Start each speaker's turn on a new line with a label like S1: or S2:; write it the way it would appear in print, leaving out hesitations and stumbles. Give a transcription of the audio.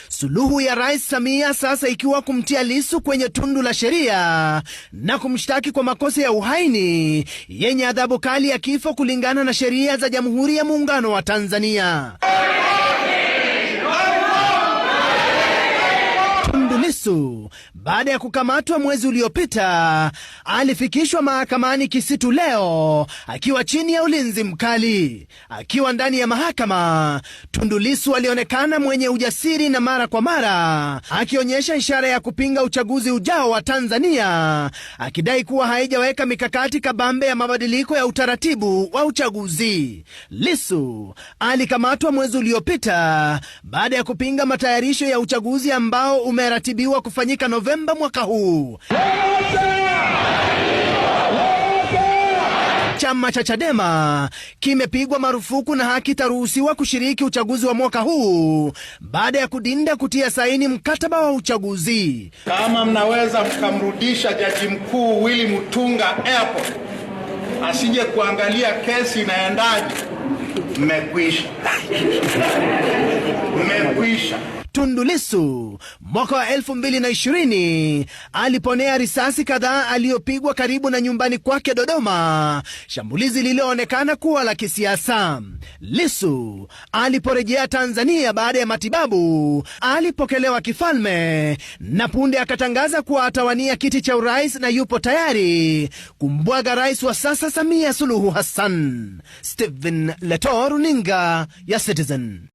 S1: Suluhu ya Rais Samia sasa ikiwa kumtia Lissu kwenye tundu la sheria na kumshtaki kwa makosa ya uhaini yenye adhabu kali ya kifo kulingana na sheria za Jamhuri ya Muungano wa Tanzania. Lissu, baada ya kukamatwa mwezi uliopita, alifikishwa mahakamani Kisitu leo akiwa chini ya ulinzi mkali. Akiwa ndani ya mahakama, Tundu Lissu alionekana mwenye ujasiri na mara kwa mara akionyesha ishara ya kupinga uchaguzi ujao wa Tanzania, akidai kuwa haijaweka mikakati kabambe ya mabadiliko ya utaratibu wa uchaguzi. Lissu alikamatwa mwezi uliopita baada ya kupinga matayarisho ya uchaguzi ambao umeratibiwa kufanyika Novemba mwaka huu. Chama cha Chadema kimepigwa marufuku na hakitaruhusiwa kushiriki uchaguzi wa mwaka huu baada ya kudinda kutia saini mkataba wa uchaguzi.
S2: Kama mnaweza mkamrudisha Jaji Mkuu Willy Mutunga airport asije kuangalia kesi inaendaje, mmekwisha. Mmekwisha.
S1: Tundu Lissu mwaka wa 2020 aliponea risasi kadhaa aliyopigwa karibu na nyumbani kwake Dodoma, shambulizi lililoonekana kuwa la kisiasa. Lissu aliporejea Tanzania baada ya matibabu, alipokelewa kifalme na punde akatangaza kuwa atawania kiti cha urais na yupo tayari kumbwaga rais wa sasa Samia Suluhu Hassan. Stephen Leto, runinga ya Citizen.